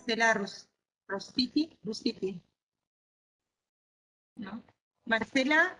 Marcela Rustici, ¿no? Marcela,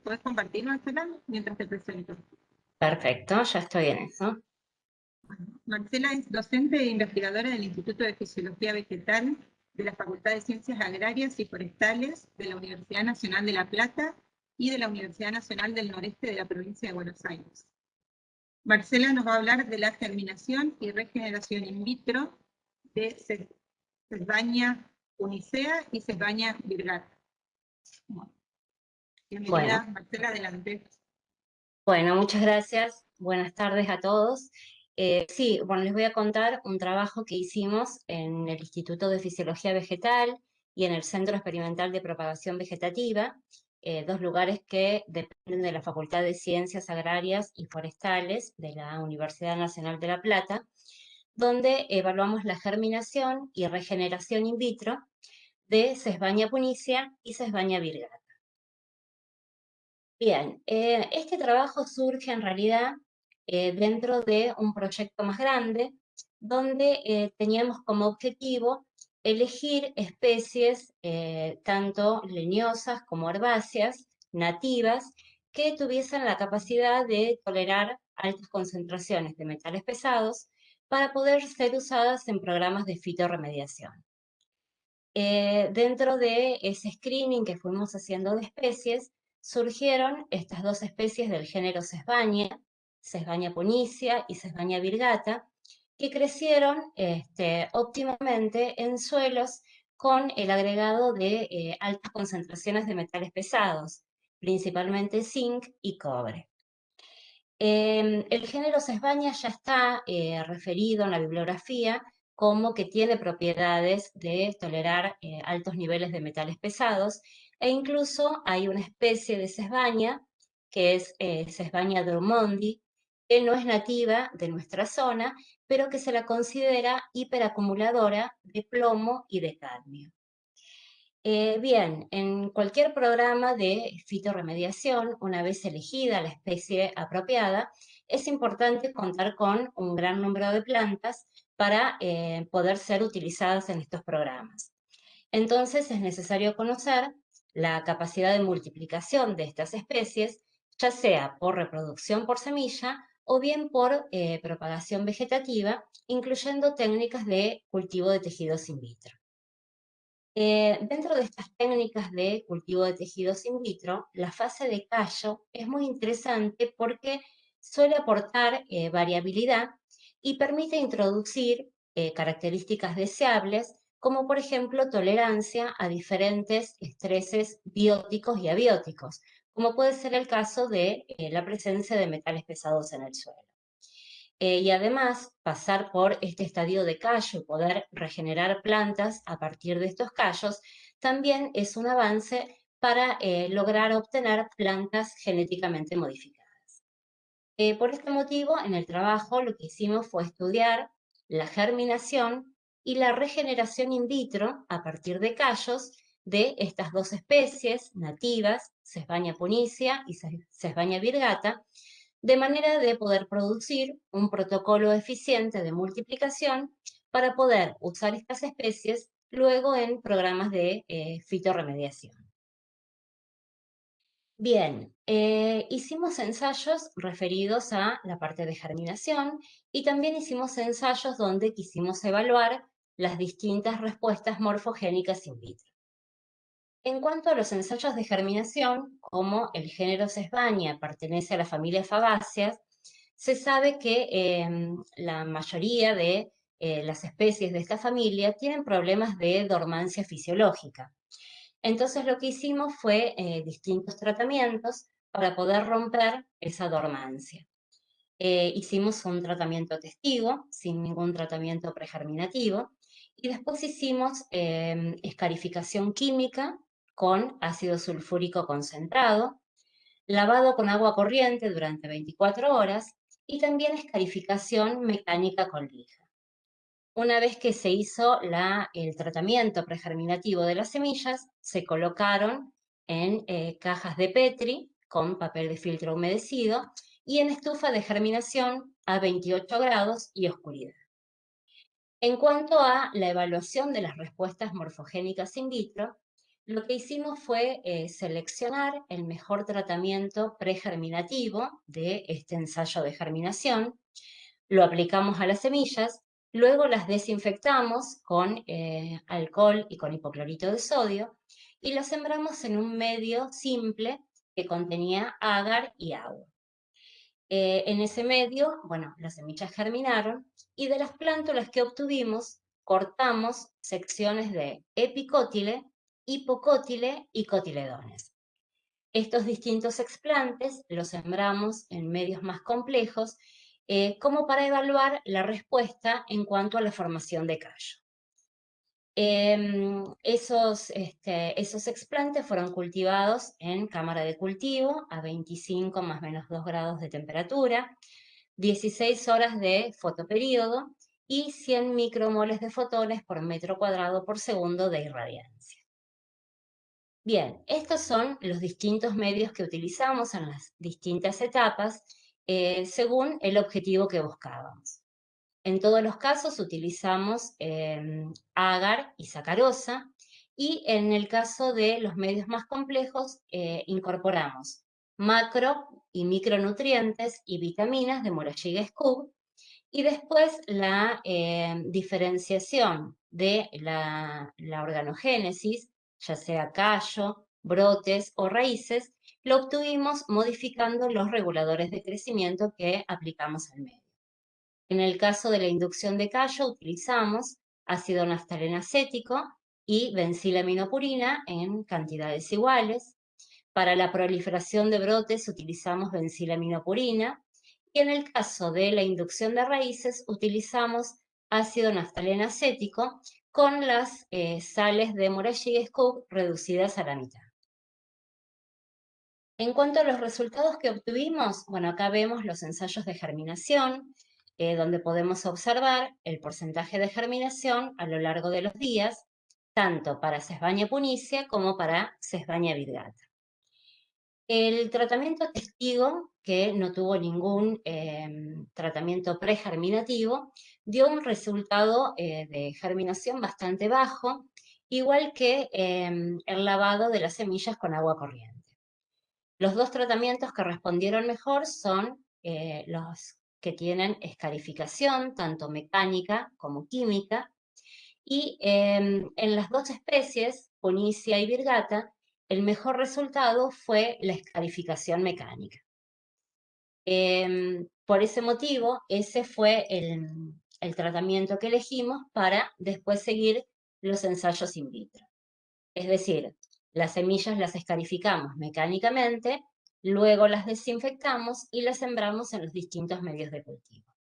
¿puedes compartir, Marcela, mientras te presento? Perfecto, ya estoy en eso. Marcela es docente e investigadora del Instituto de Fisiología Vegetal de la Facultad de Ciencias Agrarias y Forestales de la Universidad Nacional de La Plata y de la Universidad Nacional del Noreste de la provincia de Buenos Aires. Marcela nos va a hablar de la germinación y regeneración in vitro de Sesbania punicea y Sesbania virgata. Bueno, Bienvenida, Marcela, adelante. bueno, muchas gracias. Buenas tardes a todos. Sí, bueno, les voy a contar un trabajo que hicimos en el Instituto de Fisiología Vegetal y en el Centro Experimental de Propagación Vegetativa, dos lugares que dependen de la Facultad de Ciencias Agrarias y Forestales de la Universidad Nacional de La Plata, donde evaluamos la germinación y regeneración in vitro de Sesbania punicea y Sesbania virgata. Bien, este trabajo surge en realidad dentro de un proyecto más grande donde teníamos como objetivo elegir especies tanto leñosas como herbáceas, nativas, que tuviesen la capacidad de tolerar altas concentraciones de metales pesados para poder ser usadas en programas de fitorremediación. Dentro de ese screening que fuimos haciendo de especies, surgieron estas dos especies del género Sesbania, Sesbania punicea y Sesbania virgata, que crecieron óptimamente en suelos con el agregado de altas concentraciones de metales pesados, principalmente zinc y cobre. El género Sesbania ya está referido en la bibliografía como que tiene propiedades de tolerar altos niveles de metales pesados, e incluso hay una especie de Sesbania, que es Sesbania drummondi, que no es nativa de nuestra zona, pero que se la considera hiperacumuladora de plomo y de cadmio. Bien, en cualquier programa de fitorremediación, una vez elegida la especie apropiada, es importante contar con un gran número de plantas para poder ser utilizadas en estos programas. Entonces es necesario conocer la capacidad de multiplicación de estas especies, ya sea por reproducción por semilla o bien por propagación vegetativa, incluyendo técnicas de cultivo de tejidos in vitro. Dentro de estas técnicas de cultivo de tejidos in vitro, la fase de callo es muy interesante porque suele aportar variabilidad y permite introducir características deseables, como por ejemplo tolerancia a diferentes estreses bióticos y abióticos, como puede ser el caso de la presencia de metales pesados en el suelo. Y además, pasar por este estadio de callo y poder regenerar plantas a partir de estos callos, también es un avance para lograr obtener plantas genéticamente modificadas. Por este motivo, en el trabajo lo que hicimos fue estudiar la germinación y la regeneración in vitro a partir de callos de estas dos especies nativas, Sesbania punicea y Sesbania virgata, de manera de poder producir un protocolo eficiente de multiplicación para poder usar estas especies luego en programas de fitorremediación. Bien, hicimos ensayos referidos a la parte de germinación y también hicimos ensayos donde quisimos evaluar las distintas respuestas morfogénicas in vitro. En cuanto a los ensayos de germinación, como el género Sesbania pertenece a la familia Fabaceae, se sabe que la mayoría de las especies de esta familia tienen problemas de dormancia fisiológica. Entonces lo que hicimos fue distintos tratamientos para poder romper esa dormancia. Hicimos un tratamiento testigo, sin ningún tratamiento pregerminativo, y después hicimos escarificación química con ácido sulfúrico concentrado, lavado con agua corriente durante 24 horas y también escarificación mecánica con lija. Una vez que se hizo el tratamiento pregerminativo de las semillas, se colocaron en cajas de Petri con papel de filtro humedecido y en estufa de germinación a 28 grados y oscuridad. En cuanto a la evaluación de las respuestas morfogénicas in vitro, lo que hicimos fue seleccionar el mejor tratamiento pregerminativo de este ensayo de germinación, lo aplicamos a las semillas, luego las desinfectamos con alcohol y con hipoclorito de sodio y las sembramos en un medio simple que contenía agar y agua. En ese medio, bueno, las semillas germinaron y de las plántulas que obtuvimos cortamos secciones de epicótile, hipocótile y cotiledones. Estos distintos explantes los sembramos en medios más complejos como para evaluar la respuesta en cuanto a la formación de callo. Esos explantes fueron cultivados en cámara de cultivo a 25 más menos 2 grados de temperatura, 16 horas de fotoperíodo y 100 micromoles de fotones por metro cuadrado por segundo de irradiancia. Bien, estos son los distintos medios que utilizamos en las distintas etapas según el objetivo que buscábamos. En todos los casos utilizamos agar y sacarosa y en el caso de los medios más complejos incorporamos macro y micronutrientes y vitaminas de Moragiga Scoob y después la diferenciación de la organogénesis, ya sea callo, brotes o raíces, lo obtuvimos modificando los reguladores de crecimiento que aplicamos al medio. En el caso de la inducción de callo utilizamos ácido naftaleno acético y bencilaminopurina en cantidades iguales. Para la proliferación de brotes utilizamos bencilaminopurina y en el caso de la inducción de raíces utilizamos ácido naftaleno acético con las sales de Moragiga Scoob reducidas a la mitad. En cuanto a los resultados que obtuvimos, bueno, acá vemos los ensayos de germinación, donde podemos observar el porcentaje de germinación a lo largo de los días, tanto para Sesbania punicia como para Sesbania virgata. El tratamiento testigo, que no tuvo ningún tratamiento pregerminativo, dio un resultado de germinación bastante bajo, igual que el lavado de las semillas con agua corriente. Los dos tratamientos que respondieron mejor son los que tienen escarificación, tanto mecánica como química, y en las dos especies, Punicia y Virgata, el mejor resultado fue la escarificación mecánica. Por ese motivo, ese fue el tratamiento que elegimos para después seguir los ensayos in vitro. Es decir, las semillas las escarificamos mecánicamente, luego las desinfectamos y las sembramos en los distintos medios de cultivo.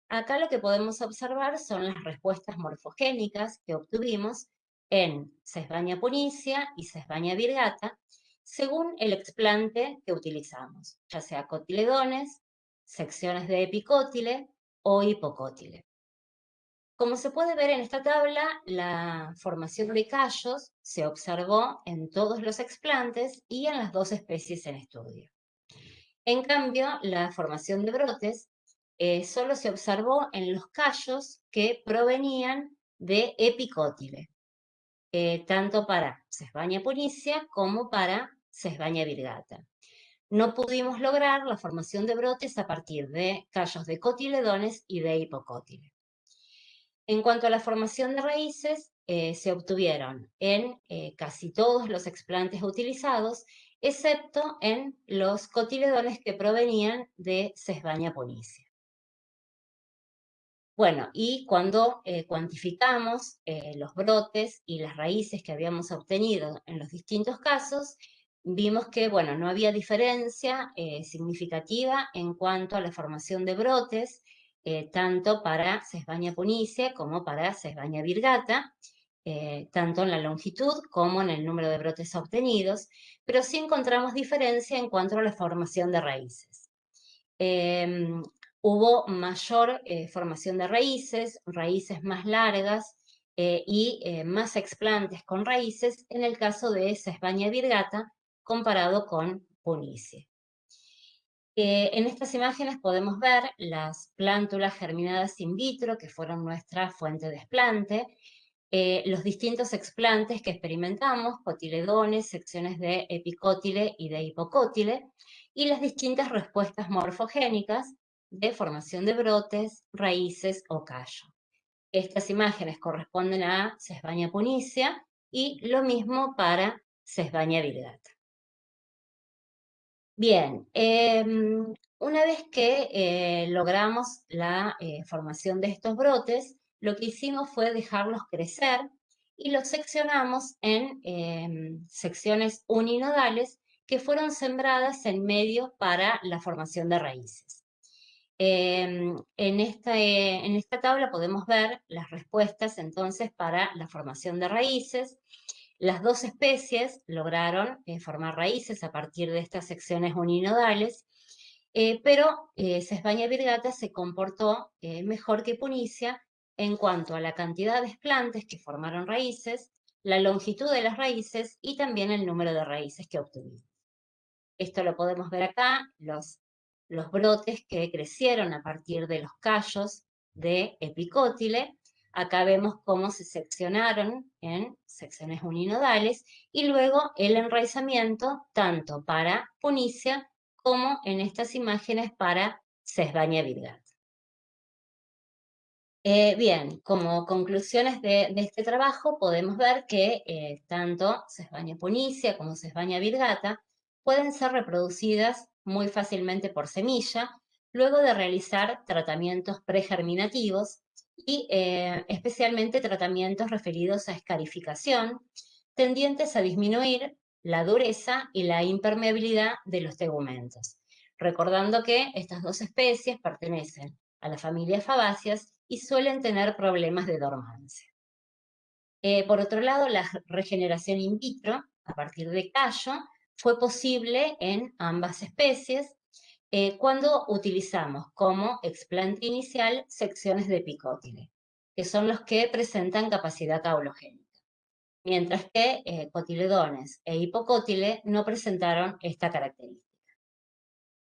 Acá lo que podemos observar son las respuestas morfogénicas que obtuvimos en Sesbania punicia y Sesbania virgata, según el explante que utilizamos, ya sea cotiledones, secciones de epicótile o hipocótile. Como se puede ver en esta tabla, la formación de callos se observó en todos los explantes y en las dos especies en estudio. En cambio, la formación de brotes solo se observó en los callos que provenían de epicótile, tanto para Sesbania punicia como para Sesbania virgata. No pudimos lograr la formación de brotes a partir de callos de cotiledones y de hipocótile. En cuanto a la formación de raíces, se obtuvieron en casi todos los explantes utilizados, excepto en los cotiledones que provenían de Sesbania punicia. Bueno, y cuando cuantificamos los brotes y las raíces que habíamos obtenido en los distintos casos, vimos que, bueno, no había diferencia significativa en cuanto a la formación de brotes, tanto para Sesbania punicia como para Sesbania virgata, tanto en la longitud como en el número de brotes obtenidos, pero sí encontramos diferencia en cuanto a la formación de raíces. Hubo mayor formación de raíces, raíces más largas y más explantes con raíces en el caso de Sesbania virgata comparado con Punicia. En estas imágenes podemos ver las plántulas germinadas in vitro, que fueron nuestra fuente de explante, los distintos explantes que experimentamos, cotiledones, secciones de epicótile y de hipocótile, y las distintas respuestas morfogénicas de formación de brotes, raíces o callo. Estas imágenes corresponden a Sesbania punicia y lo mismo para Sesbania virgata. Bien, una vez que logramos la formación de estos brotes, lo que hicimos fue dejarlos crecer y los seccionamos en secciones uninodales que fueron sembradas en medio para la formación de raíces. En esta tabla podemos ver las respuestas entonces para la formación de raíces. Las dos especies lograron formar raíces a partir de estas secciones uninodales, pero Sesbania virgata se comportó mejor que Punicia en cuanto a la cantidad de explantes que formaron raíces, la longitud de las raíces y también el número de raíces que obtuvimos. Esto lo podemos ver acá, los brotes que crecieron a partir de los callos de epicótile. Acá vemos cómo se seccionaron en secciones uninodales y luego el enraizamiento tanto para Punicia como en estas imágenes para Sesbania virgata. Bien, como conclusiones de este trabajo podemos ver que tanto Sesbania punicia como Sesbania virgata pueden ser reproducidas muy fácilmente por semilla, luego de realizar tratamientos pregerminativos y especialmente tratamientos referidos a escarificación, tendientes a disminuir la dureza y la impermeabilidad de los tegumentos. Recordando que estas dos especies pertenecen a la familia Fabaceae y suelen tener problemas de dormancia. Por otro lado, la regeneración in vitro, a partir de callo, fue posible en ambas especies cuando utilizamos como explante inicial secciones de epicótile, que son los que presentan capacidad caulogénica, mientras que cotiledones e hipocótile no presentaron esta característica.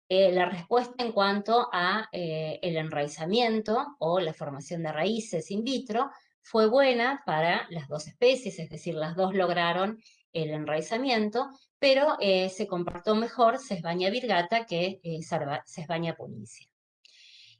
La respuesta en cuanto a el enraizamiento o la formación de raíces in vitro fue buena para las dos especies, es decir, las dos lograron el enraizamiento, pero se comportó mejor Sesbania virgata que Sesbania punicia.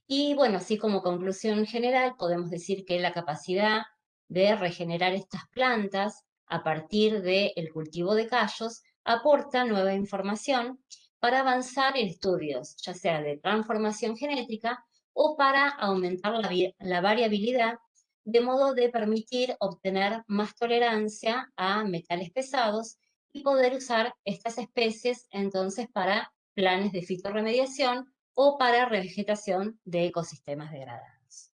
Y bueno, así como conclusión general, podemos decir que la capacidad de regenerar estas plantas a partir del cultivo de callos aporta nueva información para avanzar en estudios, ya sea de transformación genética o para aumentar la variabilidad, de modo de permitir obtener más tolerancia a metales pesados y poder usar estas especies entonces para planes de fitorremediación o para revegetación de ecosistemas degradados.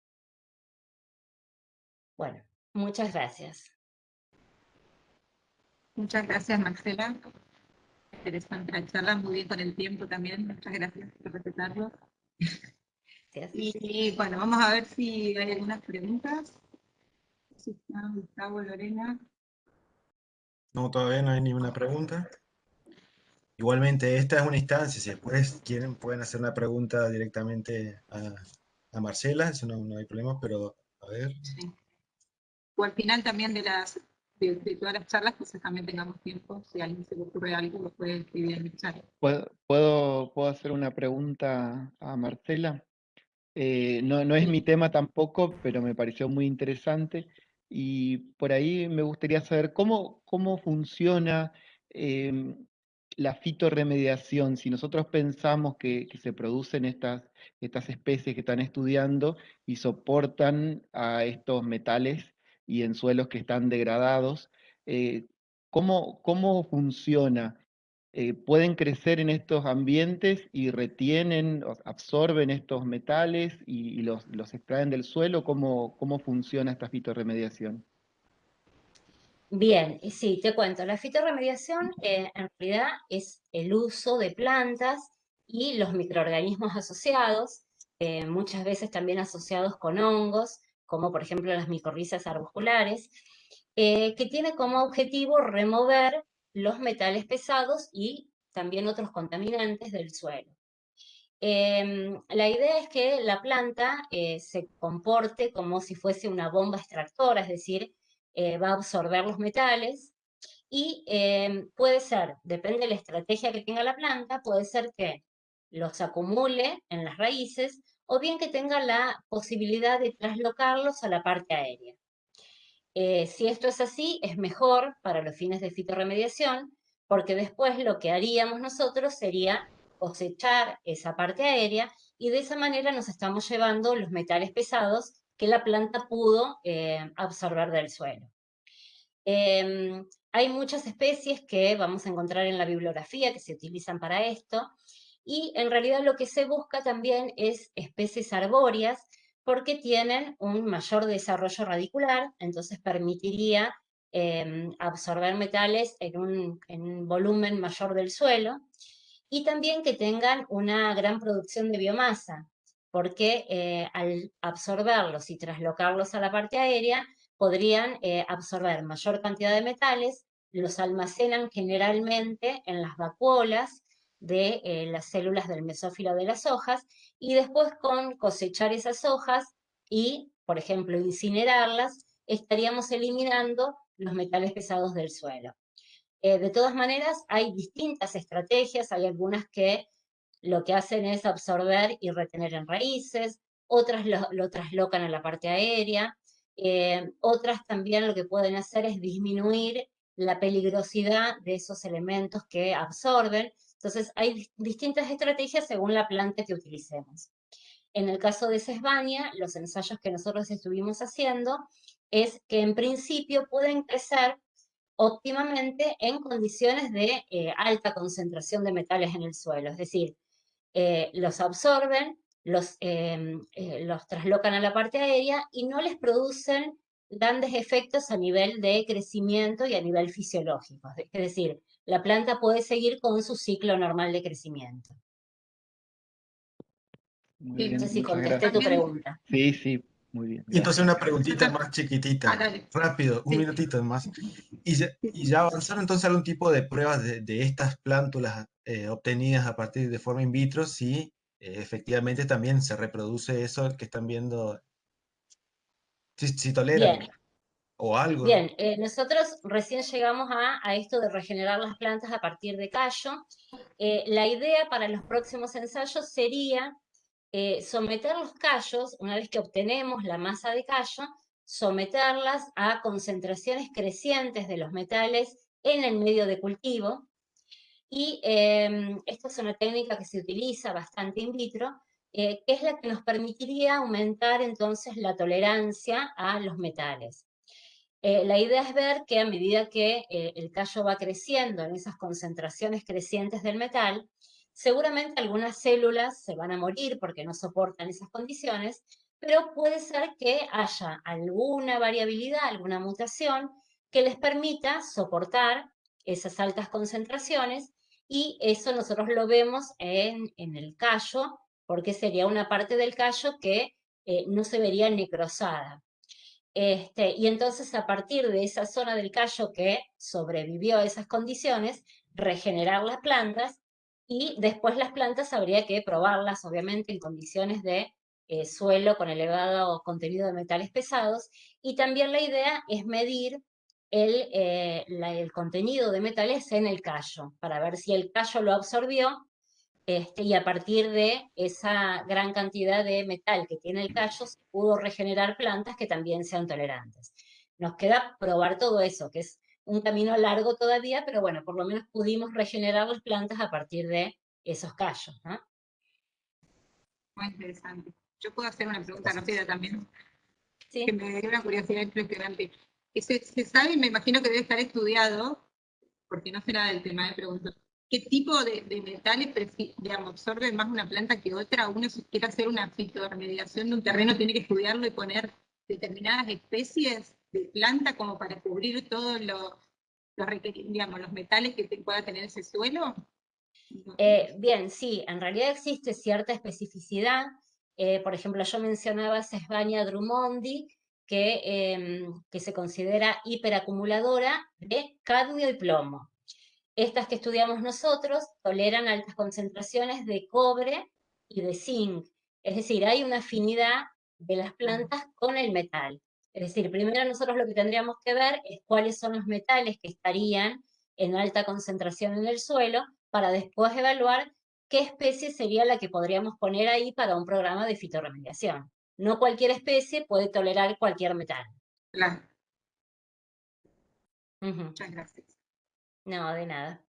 Bueno, muchas gracias. Muchas gracias, Marcela. Interesante la charla, muy bien con el tiempo también. Muchas gracias por respetarlo. Gracias. Y bueno, vamos a ver si hay algunas preguntas. Si está Gustavo, Lorena. No, todavía no hay ninguna pregunta. Igualmente, esta es una instancia, si después quieren pueden hacer una pregunta directamente a Marcela, eso no hay problema, pero a ver. Sí. O al final también de todas las charlas, pues también tengamos tiempo, si a alguien se le ocurre algo, lo puede escribir en el chat. ¿Puedo hacer una pregunta a Marcela? No es mi tema tampoco, pero me pareció muy interesante. Y por ahí me gustaría saber cómo funciona la fitorremediación. Si nosotros pensamos que se producen estas especies que están estudiando y soportan a estos metales y en suelos que están degradados, ¿cómo funciona? ¿Pueden crecer en estos ambientes y retienen, absorben estos metales y los extraen del suelo? ¿Cómo funciona esta fitorremediación? Bien, sí, te cuento. La fitorremediación en realidad es el uso de plantas y los microorganismos asociados, muchas veces también asociados con hongos, como por ejemplo las micorrizas arbusculares, que tiene como objetivo remover los metales pesados y también otros contaminantes del suelo. La idea es que la planta se comporte como si fuese una bomba extractora, es decir, va a absorber los metales y puede ser, depende de la estrategia que tenga la planta, puede ser que los acumule en las raíces o bien que tenga la posibilidad de traslocarlos a la parte aérea. Si esto es así, es mejor para los fines de fitorremediación, porque después lo que haríamos nosotros sería cosechar esa parte aérea y de esa manera nos estamos llevando los metales pesados que la planta pudo absorber del suelo. Hay muchas especies que vamos a encontrar en la bibliografía que se utilizan para esto, y en realidad lo que se busca también es especies arbóreas porque tienen un mayor desarrollo radicular, entonces permitiría absorber metales en un volumen mayor del suelo, y también que tengan una gran producción de biomasa, porque al absorberlos y traslocarlos a la parte aérea, podrían absorber mayor cantidad de metales, los almacenan generalmente en las vacuolas de las células del mesófilo de las hojas, y después con cosechar esas hojas y, por ejemplo, incinerarlas, estaríamos eliminando los metales pesados del suelo. De todas maneras, hay distintas estrategias, hay algunas que lo que hacen es absorber y retener en raíces, otras lo traslocan a la parte aérea, otras también lo que pueden hacer es disminuir la peligrosidad de esos elementos que absorben. Entonces, hay distintas estrategias según la planta que utilicemos. En el caso de Sesbania, los ensayos que nosotros estuvimos haciendo es que en principio pueden crecer óptimamente en condiciones de alta concentración de metales en el suelo, es decir, los absorben, los traslocan a la parte aérea y no les producen grandes efectos a nivel de crecimiento y a nivel fisiológico. Es decir, la planta puede seguir con su ciclo normal de crecimiento. Muy Sí, No sé bien, si muchas contesté tu gracias. pregunta. Sí, sí, muy bien, Y entonces gracias. una preguntita más chiquitita, dale. rápido, un Sí, minutito más. Y ya avanzaron entonces algún tipo de pruebas de estas plántulas obtenidas a partir de forma in vitro, si efectivamente también se reproduce eso que están viendo, si toleran Bien, o algo. bien. Nosotros recién llegamos a esto de regenerar las plantas a partir de callo. La idea para los próximos ensayos sería someter los callos, una vez que obtenemos la masa de callo, someterlas a concentraciones crecientes de los metales en el medio de cultivo. Y esta es una técnica que se utiliza bastante in vitro, que es la que nos permitiría aumentar entonces la tolerancia a los metales. La idea es ver que a medida que el callo va creciendo en esas concentraciones crecientes del metal, seguramente algunas células se van a morir porque no soportan esas condiciones, pero puede ser que haya alguna variabilidad, alguna mutación que les permita soportar esas altas concentraciones, y eso nosotros lo vemos en el callo, porque sería una parte del callo que no se vería necrosada. Y entonces a partir de esa zona del callo que sobrevivió a esas condiciones, regenerar las plantas, y después las plantas habría que probarlas, obviamente, en condiciones de suelo con elevado contenido de metales pesados, y también la idea es medir el contenido de metales en el callo, para ver si el callo lo absorbió, y a partir de esa gran cantidad de metal que tiene el callo, se pudo regenerar plantas que también sean tolerantes. Nos queda probar todo eso, que es un camino largo todavía, pero bueno, por lo menos pudimos regenerar las plantas a partir de esos callos, ¿no? muy interesante. Yo puedo hacer una pregunta rápida también, que Sí. me dio una curiosidad impresionante. Se sabe, me imagino que debe estar estudiado, porque no sé nada del tema, pregunto, ¿qué tipo de metales digamos, absorbe más una planta que otra? Uno, si quiere hacer una fitorremediación de un terreno, tiene que estudiarlo y poner determinadas especies de planta como para cubrir todos digamos, los metales que pueda tener ese suelo. Bien, sí, en realidad existe cierta especificidad. Por ejemplo, yo mencionaba Sesbania drummondii, que se considera hiperacumuladora de cadmio y plomo. Estas que estudiamos nosotros toleran altas concentraciones de cobre y de zinc. Es decir, hay una afinidad de las plantas con el metal. Es decir, primero nosotros lo que tendríamos que ver es cuáles son los metales que estarían en alta concentración en el suelo, para después evaluar qué especie sería la que podríamos poner ahí para un programa de fitorremediación. No cualquier especie puede tolerar cualquier metal. Claro, Ujú. muchas gracias. No, de nada.